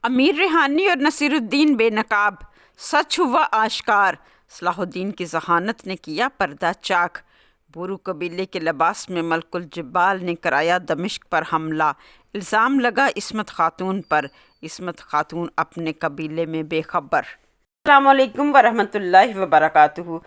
امیر ریحانی اور نصیرالدین بے نقاب، سچ ہوا آشکار، صلاح الدین کی ذہانت نے کیا پردہ چاک۔ بورو قبیلے کے لباس میں ملک الجبال نے کرایا دمشق پر حملہ، الزام لگا عصمت خاتون پر، عصمت خاتون اپنے قبیلے میں بے خبر۔ السلام علیکم ورحمۃ اللہ وبرکاتہ۔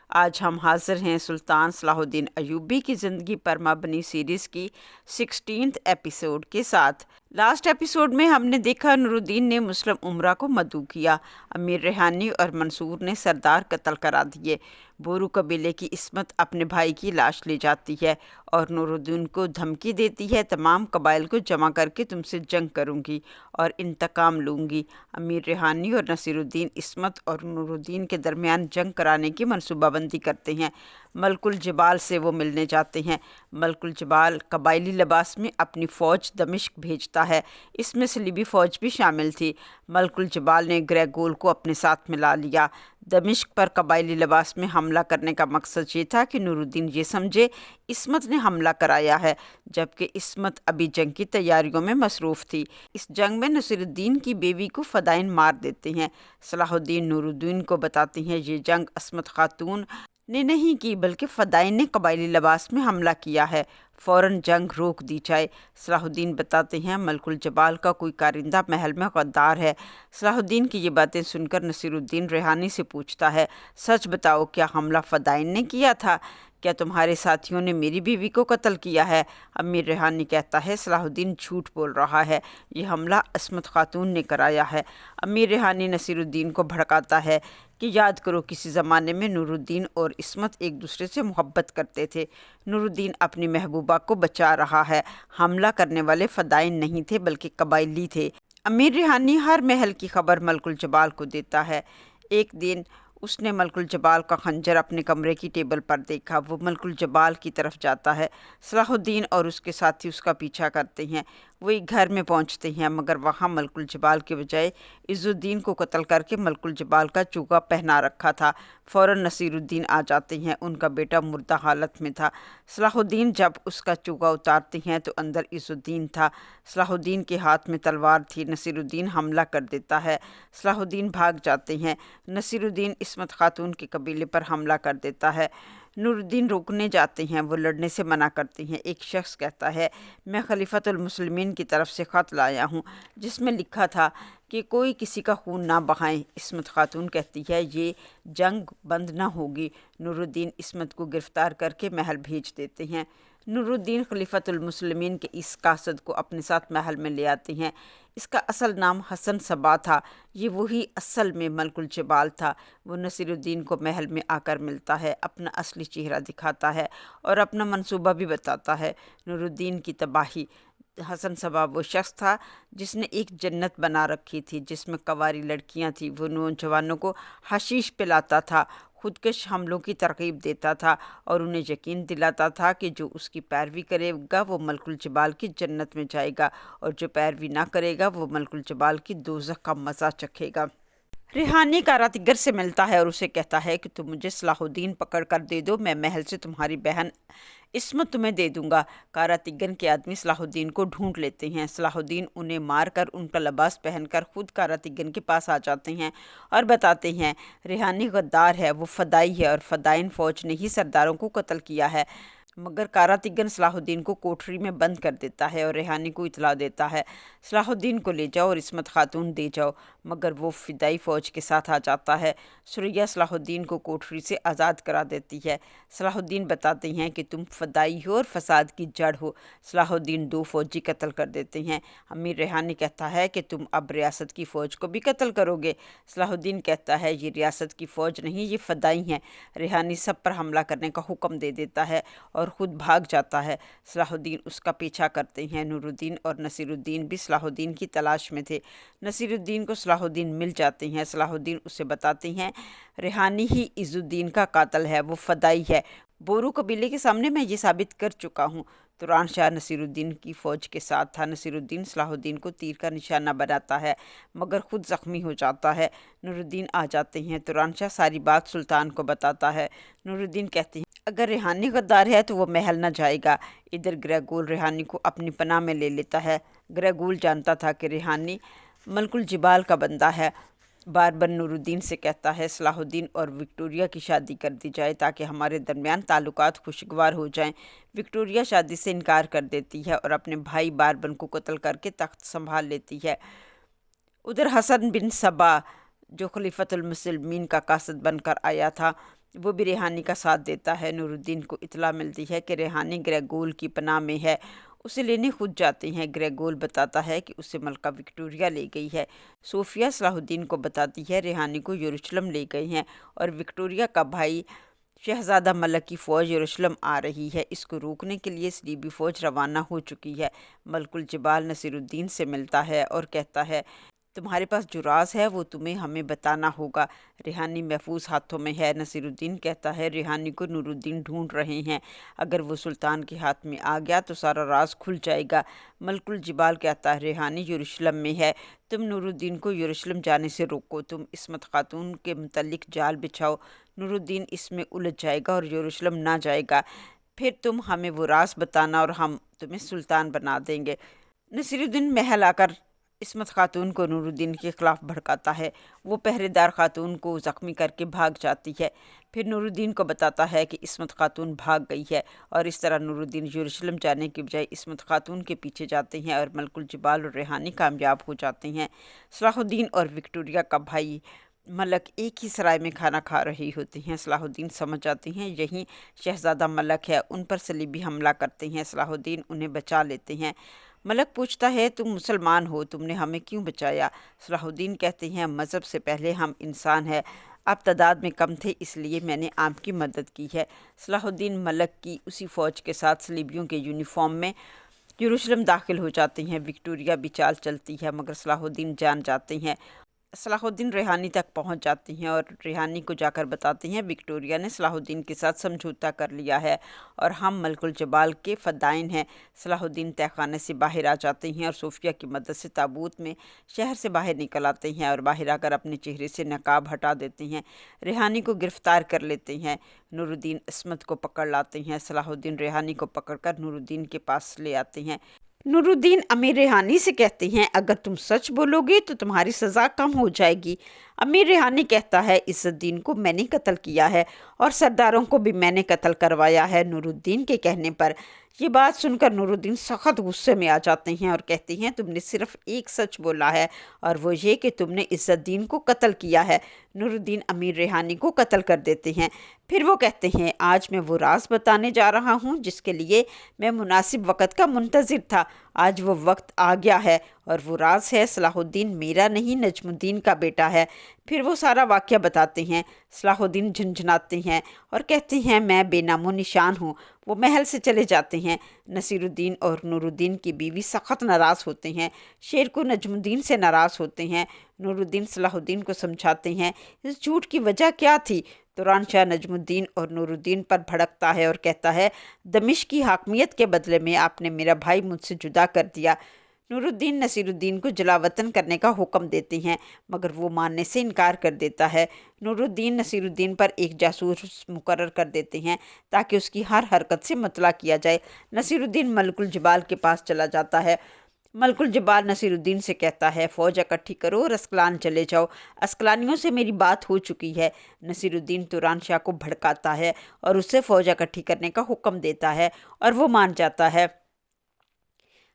آج ہم حاضر ہیں سلطان صلاح الدین ایوبی کی زندگی پر مبنی سیریز کی 16 ایپیسوڈ کے ساتھ۔ لاسٹ ایپیسوڈ میں ہم نے دیکھا نور الدین نے مسلم امرا کو مدعو کیا، امیر ریحانی اور منصور نے سردار قتل کرا دیے، بورو قبیلے کی عصمت اپنے بھائی کی لاش لے جاتی ہے اور نور الدین کو دھمکی دیتی ہے، تمام قبائل کو جمع کر کے تم سے جنگ کروں گی اور انتقام لوں گی۔ امیر ریحانی اور نصیرالدین عصمت اور نور الدین کے درمیان جنگ کرانے کی منصوبہ بندی کرتے ہیں۔ ملک الجبال سے وہ ملنے جاتے ہیں۔ ملک الجبال قبائلی لباس میں اپنی فوج دمشق بھیجتا ہے، اس میں صلیبی فوج بھی شامل تھی۔ ملک الجبال نے گریگول کو اپنے ساتھ ملا لیا۔ دمشق پر قبائلی لباس میں حملہ کرنے کا مقصد یہ تھا کہ نور الدین یہ سمجھے عصمت نے حملہ کرایا ہے، جبکہ عصمت ابھی جنگ کی تیاریوں میں مصروف تھی۔ اس جنگ میں نصیرالدین کی بیوی کو فدائین مار دیتے ہیں۔ صلاح الدین نور الدین کو بتاتے ہیں یہ جنگ عصمت خاتون نے نہیں کی بلکہ فدائین نے قبائلی لباس میں حملہ کیا ہے، فوراً جنگ روک دی جائے۔ صلاح الدین بتاتے ہیں ملک الجبال کا کوئی کارندہ محل میں غدار ہے۔ صلاح الدین کی یہ باتیں سن کر نصیرالدین ریحانی سے پوچھتا ہے، سچ بتاؤ کیا حملہ فدائین نے کیا تھا؟ کیا تمہارے ساتھیوں نے میری بیوی کو قتل کیا ہے؟ امیر ریحانی کہتا ہے صلاح الدین جھوٹ بول رہا ہے، یہ حملہ عصمت خاتون نے کرایا ہے۔ امیر ریحانی نصیرالدین کو بھڑکاتا ہے کہ یاد کرو کسی زمانے میں نور الدین اور عصمت ایک دوسرے سے محبت کرتے تھے، نور الدین اپنی محبوبہ کو بچا رہا ہے، حملہ کرنے والے فدائین نہیں تھے بلکہ قبائلی تھے۔ امیر ریحانی ہر محل کی خبر ملک الجبال کو دیتا ہے۔ ایک دن اس نے ملک الجبال کا خنجر اپنے کمرے کی ٹیبل پر دیکھا، وہ ملک الجبال کی طرف جاتا ہے۔ صلاح الدین اور اس کے ساتھی اس کا پیچھا کرتے ہیں، وہ ایک گھر میں پہنچتے ہیں مگر وہاں ملک الجبال کے بجائے عز الدین کو قتل کر کے ملک الجبال کا چوگا پہنا رکھا تھا۔ فوراً نصیرالدین آ جاتے ہیں، ان کا بیٹا مردہ حالت میں تھا۔ صلاح الدین جب اس کا چوگا اتارتے ہیں تو اندر عز الدین تھا۔ صلاح الدین کے ہاتھ میں تلوار تھی، نصیرالدین حملہ کر دیتا ہے، صلاح الدین بھاگ جاتے ہیں، نصیرالدین عصمت خاتون کے قبیلے پر حملہ کر دیتا ہے۔ نور الدین روکنے جاتے ہیں، وہ لڑنے سے منع کرتے ہیں۔ ایک شخص کہتا ہے میں خلیفۃ المسلمین کی طرف سے خط لایا ہوں جس میں لکھا تھا کہ کوئی کسی کا خون نہ بہائے۔ عصمت خاتون کہتی ہے یہ جنگ بند نہ ہوگی۔ نور الدین عصمت کو گرفتار کر کے محل بھیج دیتے ہیں۔ نور الدین خلیفۃ المسلمین کے اس قاصد کو اپنے ساتھ محل میں لے آتے ہیں۔ اس کا اصل نام حسن صبا تھا، یہ وہی اصل میں ملک الجبال تھا۔ وہ نصیرالدین کو محل میں آ کر ملتا ہے، اپنا اصلی چہرہ دکھاتا ہے اور اپنا منصوبہ بھی بتاتا ہے، نور الدین کی تباہی۔ حسن صبا وہ شخص تھا جس نے ایک جنت بنا رکھی تھی جس میں کنواری لڑکیاں تھیں، وہ نوجوانوں کو حشیش پلاتا تھا، خودکش حملوں کی ترغیب دیتا تھا اور انہیں یقین دلاتا تھا کہ جو اس کی پیروی کرے گا وہ ملک الجبال کی جنت میں جائے گا اور جو پیروی نہ کرے گا وہ ملک الجبال کی دوزخ کا مزہ چکھے گا۔ ریحانی کارا تگر سے ملتا ہے اور اسے کہتا ہے کہ تم مجھے صلاح الدین پکڑ کر دے دو، میں محل سے تمہاری بہن عصمت تمہیں دے دوں گا۔ کارا تگن کے آدمی صلاح الدین کو ڈھونڈ لیتے ہیں، صلاح الدین انہیں مار کر ان کا لباس پہن کر خود کارا تگن کے پاس آ جاتے ہیں اور بتاتے ہیں ریحانی غدار ہے، وہ فدائی ہے اور فدائین فوج نے ہی سرداروں کو قتل کیا ہے۔ مگر کارا تگن صلاح الدین کو کوٹری میں بند کر دیتا ہے اور ریحانی کو اطلاع دیتا ہے صلاح الدین کو لے جاؤ اور عصمت خاتون دے جاؤ، مگر وہ فدائی فوج کے ساتھ آ جاتا ہے۔ سریا صلاح الدین کو کوٹری سے آزاد کرا دیتی ہے۔ صلاح الدین بتاتے ہیں کہ تم فدائی ہو اور فساد کی جڑ ہو۔ صلاح الدین 2 فوجی قتل کر دیتے ہیں۔ امیر ریحانی کہتا ہے کہ تم اب ریاست کی فوج کو بھی قتل کرو گے۔ صلاح الدین کہتا ہے یہ ریاست کی فوج نہیں، یہ فدائی ہیں۔ ریحانی سب پر حملہ کرنے کا حکم دے دیتا ہے اور خود بھاگ جاتا ہے۔ صلاح الدین اس کا پیچھا کرتے ہیں۔ نور الدین اور نصیرالدین بھی صلاح الدین کی تلاش میں تھے۔ نصیرالدین کو صلاح الدین مل جاتے ہیں۔ صلاح الدین اسے بتاتے ہیں ریحانی ہی عز الدین کا قاتل ہے، وہ فدائی ہے، بورو قبیلے کے سامنے میں یہ ثابت کر چکا ہوں۔ توران شاہ نصیرالدین کی فوج کے ساتھ تھا۔ نصیرالدین صلاح الدین کو تیر کا نشانہ بناتا ہے مگر خود زخمی ہو جاتا ہے۔ نور الدین آ جاتے ہیں، توران شاہ ساری بات سلطان کو بتاتا ہے۔ نور الدین کہتے ہیں اگر ریحانی غدار ہے تو وہ محل نہ جائے گا۔ ادھر گریگول ریحانی کو اپنی پناہ میں لے لیتا ہے۔ گریگول جانتا تھا کہ ریحانی ملک الجبال کا بندہ ہے۔ باربن نور الدین سے کہتا ہے صلاح الدین اور وکٹوریہ کی شادی کر دی جائے تاکہ ہمارے درمیان تعلقات خوشگوار ہو جائیں۔ وکٹوریہ شادی سے انکار کر دیتی ہے اور اپنے بھائی باربن کو قتل کر کے تخت سنبھال لیتی ہے۔ ادھر حسن بن صبا جو خلیفۃ المسلمین کا قاصد بن کر آیا تھا وہ بھی ریحانی کا ساتھ دیتا ہے۔ نور الدین کو اطلاع ملتی ہے کہ ریحانی گریگول کی پناہ میں ہے، اسے لینے خود جاتے ہیں۔ گریگول بتاتا ہے کہ اسے ملکہ وکٹوریہ لے گئی ہے۔ صوفیہ صلاح الدین کو بتاتی ہے ریحانی کو یروشلم لے گئے ہیں اور وکٹوریہ کا بھائی شہزادہ ملک کی فوج یروشلم آ رہی ہے، اس کو روکنے کے لیے صلیبی فوج روانہ ہو چکی ہے۔ ملک الجبال نصیر الدین سے ملتا ہے اور کہتا ہے تمہارے پاس جو راز ہے وہ تمہیں ہمیں بتانا ہوگا، ریحانی محفوظ ہاتھوں میں ہے۔ نصیر الدین کہتا ہے ریحانی کو نور الدین ڈھونڈ رہے ہیں، اگر وہ سلطان کے ہاتھ میں آ گیا تو سارا راز کھل جائے گا۔ ملک الجبال کہتا ہے ریحانی یروشلم میں ہے، تم نور الدین کو یروشلم جانے سے روکو، تم عصمت خاتون کے متعلق جال بچھاؤ، نور الدین اس میں الجھ جائے گا اور یروشلم نہ جائے گا، پھر تم ہمیں وہ راز بتانا اور ہم تمہیں سلطان بنا دیں گے۔ نصیر الدین محل آ کر عصمت خاتون کو نور الدین کے خلاف بھڑکاتا ہے، وہ پہرے دار خاتون کو زخمی کر کے بھاگ جاتی ہے، پھر نور الدین کو بتاتا ہے کہ عصمت خاتون بھاگ گئی ہے اور اس طرح نور الدین یروشلم جانے کے بجائے عصمت خاتون کے پیچھے جاتے ہیں اور ملک الجبال اور ریحانی کامیاب ہو جاتے ہیں۔ صلاح الدین اور وکٹوریہ کا بھائی ملک ایک ہی سرائے میں کھانا کھا رہی ہوتے ہیں۔ صلاح الدین سمجھ جاتے ہیں یہیں شہزادہ ملک ہے، ان پر صلیبی حملہ کرتے ہیں۔ صلاح الدین انہیں بچا لیتے ہیں۔ ملک پوچھتا ہے تم مسلمان ہو، تم نے ہمیں کیوں بچایا؟ صلاح الدین کہتے ہیں مذہب سے پہلے ہم انسان ہیں، آپ تعداد میں کم تھے اس لیے میں نے آپ کی مدد کی ہے۔ صلاح الدین ملک کی اسی فوج کے ساتھ صلیبیوں کے یونیفارم میں یروشلم داخل ہو جاتے ہیں۔ وکٹوریہ بھی چال چلتی ہے مگر صلاح الدین جان جاتے ہیں۔ صلاح الدین ریحانی تک پہنچ جاتی ہیں اور ریحانی کو جا کر بتاتے ہیں وکٹوریہ نے صلاح الدین کے ساتھ سمجھوتا کر لیا ہے اور ہم ملک الجبال کے فدائین ہیں۔ صلاح الدین تہہ خانے سے باہر آ جاتے ہیں اور صوفیہ کی مدد سے تابوت میں شہر سے باہر نکل آتے ہیں اور باہر آ کر اپنے چہرے سے نقاب ہٹا دیتے ہیں۔ ریحانی کو گرفتار کر لیتے ہیں، نور الدین عصمت کو پکڑ لاتے ہیں۔ صلاح الدین ریحانی کو پکڑ کر نور الدین کے پاس لے آتے ہیں۔ نور الدین امیر ریحانی سے کہتے ہیں اگر تم سچ بولو گے تو تمہاری سزا کم ہو جائے گی۔ امیر ریحانی کہتا ہے عز الدین کو میں نے قتل کیا ہے اور سرداروں کو بھی میں نے قتل کروایا ہے نور الدین کے کہنے پر۔ یہ بات سن کر نور الدین سخت غصے میں آ جاتے ہیں اور کہتے ہیں تم نے صرف ایک سچ بولا ہے اور وہ یہ کہ تم نے عز الدین کو قتل کیا ہے۔ نور الدین امیر ریحانی کو قتل کر دیتے ہیں۔ پھر وہ کہتے ہیں آج میں وہ راز بتانے جا رہا ہوں جس کے لیے میں مناسب وقت کا منتظر تھا، آج وہ وقت آ گیا ہے اور وہ راز ہے صلاح الدین میرا نہیں نجم الدین کا بیٹا ہے۔ پھر وہ سارا واقعہ بتاتے ہیں۔ صلاح الدین جھنجھناتے ہیں اور کہتے ہیں میں بے نام و نشان ہوں۔ وہ محل سے چلے جاتے ہیں۔ نصیر الدین اور نور الدین کی بیوی سخت ناراض ہوتے ہیں، شیر کو نجم الدین سے ناراض ہوتے ہیں۔ نور الدین صلاح الدین کو سمجھاتے ہیں اس جھوٹ کی وجہ کیا تھی؟ توران شاہ نجم الدین اور نور الدین پر بھڑکتا ہے اور کہتا ہے دمشق کی حاکمیت کے بدلے میں آپ نے میرا بھائی مجھ سے جدا کر دیا۔ نور الدین نصیر الدین کو جلاوطن کرنے کا حکم دیتے ہیں مگر وہ ماننے سے انکار کر دیتا ہے۔ نور الدین نصیر الدین پر ایک جاسوس مقرر کر دیتے ہیں تاکہ اس کی ہر حرکت سے مطلع کیا جائے۔ نصیر الدین ملک الجبال کے پاس چلا جاتا ہے۔ ملک الجبال نصیر الدین سے کہتا ہے فوج اکٹھی کرو اور اسکلان چلے جاؤ، اسکلانیوں سے میری بات ہو چکی ہے۔ نصیر الدین توران شاہ کو بھڑکاتا ہے اور اسے فوج اکٹھی کرنے کا حکم دیتا ہے اور وہ مان جاتا ہے۔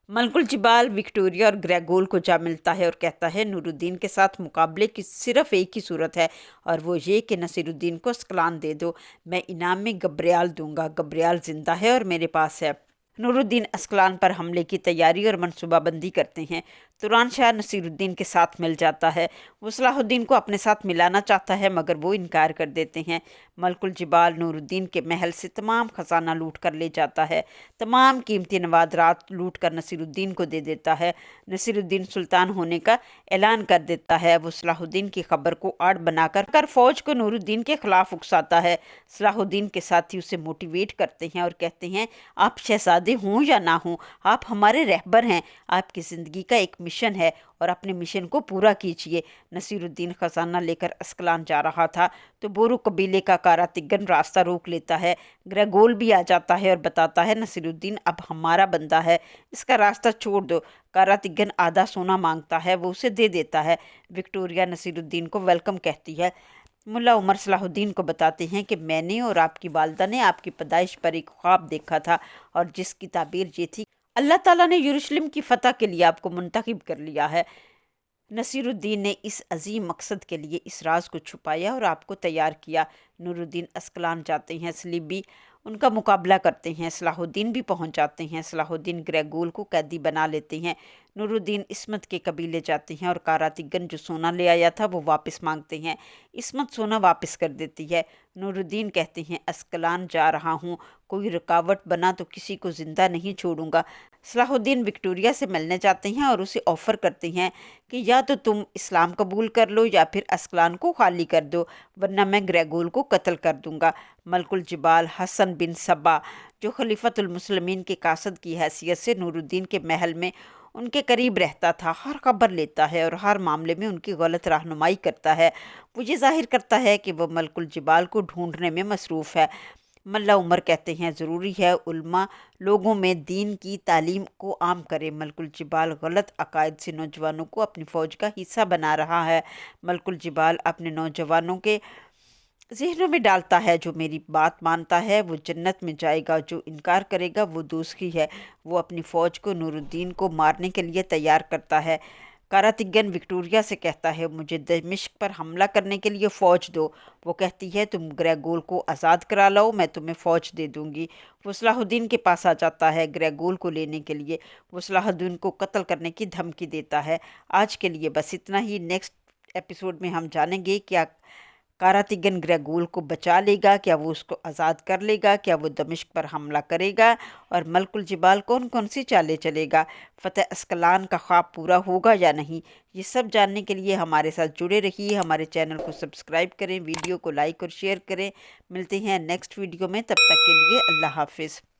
ملک الجبال وکٹوریہ اور گریگول کو جا ملتا ہے اور کہتا ہے نور الدین کے ساتھ مقابلے کی صرف ایک ہی صورت ہے اور وہ یہ کہ نصیر الدین کو اسکلان دے دو، میں انعام میں گبریال دوں گا، گبریال زندہ ہے اور میرے پاس ہے۔ نور الدین اسکلان پر حملے کی تیاری اور منصوبہ بندی کرتے ہیں۔ توران شاہ نصیر الدین کے ساتھ مل جاتا ہے، وہ صلاح الدین کو اپنے ساتھ ملانا چاہتا ہے مگر وہ انکار کر دیتے ہیں۔ ملک الجبال نور الدین کے محل سے تمام خزانہ لوٹ کر لے جاتا ہے، تمام قیمتی نوادرات لوٹ کر نصیر الدین کو دے دیتا ہے۔ نصیر الدین سلطان ہونے کا اعلان کر دیتا ہے، وہ صلاح الدین کی خبر کو آڑ بنا کر فوج کو نور الدین کے خلاف اکساتا ہے۔ صلاح الدین کے ساتھی اسے موٹیویٹ کرتے ہیں اور کہتے ہیں آپ شہزادے ہوں یا نہ ہوں آپ ہمارے رہبر ہیں، آپ کی زندگی کا ایک مشن ہے اور اپنے مشن کو پورا کیجیے۔ نصیر الدین خزانہ لے کر اسکلان جا رہا تھا تو بورو قبیلے کا کاراتگن راستہ روک لیتا ہے۔ گریگول بھی آ جاتا ہے اور بتاتا ہے نصیر الدین اب ہمارا بندہ ہے، اس کا راستہ چھوڑ دو۔ کاراتگن آدھا سونا مانگتا ہے، وہ اسے دے دیتا ہے۔ وکٹوریہ نصیر الدین کو ویلکم کہتی ہے۔ ملا عمر صلاح الدین کو بتاتے ہیں کہ میں نے اور آپ کی والدہ نے آپ کی پیدائش پر ایک خواب دیکھا تھا اور جس کی تعبیر یہ تھی اللہ تعالیٰ نے یروشلم کی فتح کے لیے آپ کو منتخب کر لیا ہے۔ نصیر الدین نے اس عظیم مقصد کے لیے اس راز کو چھپایا اور آپ کو تیار کیا۔ نور الدین اسکلان جاتے ہیں، صلیبی ان کا مقابلہ کرتے ہیں۔ صلاح الدین بھی پہنچ جاتے ہیں۔ صلاح الدین گریگول کو قیدی بنا لیتے ہیں۔ نور الدین عصمت کے قبیلے جاتے ہیں اور کاراتگن جو سونا لے آیا تھا وہ واپس مانگتے ہیں۔ عصمت سونا واپس کر دیتی ہے۔ نور الدین کہتے ہیں اسکلان جا رہا ہوں، کوئی رکاوٹ بنا تو کسی کو زندہ نہیں چھوڑوں گا۔ صلاح الدین وکٹوریہ سے ملنے جاتے ہیں اور اسے آفر کرتے ہیں کہ یا تو تم اسلام قبول کر لو یا پھر اسکلان کو خالی کر دو، ورنہ میں گریگول کو قتل کر دوں گا۔ ملک الجبال حسن بن صبا جو خلیفۃ المسلمین کے قاصد کی حیثیت سے نور الدین کے محل میں ان کے قریب رہتا تھا، ہر خبر لیتا ہے اور ہر معاملے میں ان کی غلط رہنمائی کرتا ہے۔ وہ یہ ظاہر کرتا ہے کہ وہ ملک الجبال کو ڈھونڈنے میں مصروف ہے۔ ملا عمر کہتے ہیں ضروری ہے علماء لوگوں میں دین کی تعلیم کو عام کرے۔ ملک الجبال غلط عقائد سے نوجوانوں کو اپنی فوج کا حصہ بنا رہا ہے۔ ملک الجبال اپنے نوجوانوں کے ذہنوں میں ڈالتا ہے جو میری بات مانتا ہے وہ جنت میں جائے گا، جو انکار کرے گا وہ دوزخی ہے۔ وہ اپنی فوج کو نور الدین کو مارنے کے لیے تیار کرتا ہے۔ کاراتگن وکٹوریہ سے کہتا ہے مجھے دمشق پر حملہ کرنے کے لیے فوج دو۔ وہ کہتی ہے تم گریگول کو آزاد کرا لاؤ، میں تمہیں فوج دے دوں گی۔ وہ صلاح الدین کے پاس آ جاتا ہے گریگول کو لینے کے لیے۔ وہ صلاح الدین کو قتل کرنے کی دھمکی دیتا ہے۔ آج کے لیے بس اتنا ہی۔ نیکسٹ ایپیسوڈ میں ہم جانیں گے کیا کاراتگن گریگول کو بچا لے گا، کیا وہ اس کو آزاد کر لے گا، کیا وہ دمشق پر حملہ کرے گا، اور ملک الجبال کون کون سی چالیں چلے گا، فتح اسکلان کا خواب پورا ہوگا یا نہیں۔ یہ سب جاننے کے لیے ہمارے ساتھ جڑے رہیے، ہمارے چینل کو سبسکرائب کریں، ویڈیو کو لائک اور شیئر کریں۔ ملتے ہیں نیکسٹ ویڈیو میں، تب تک کے لیے اللہ حافظ۔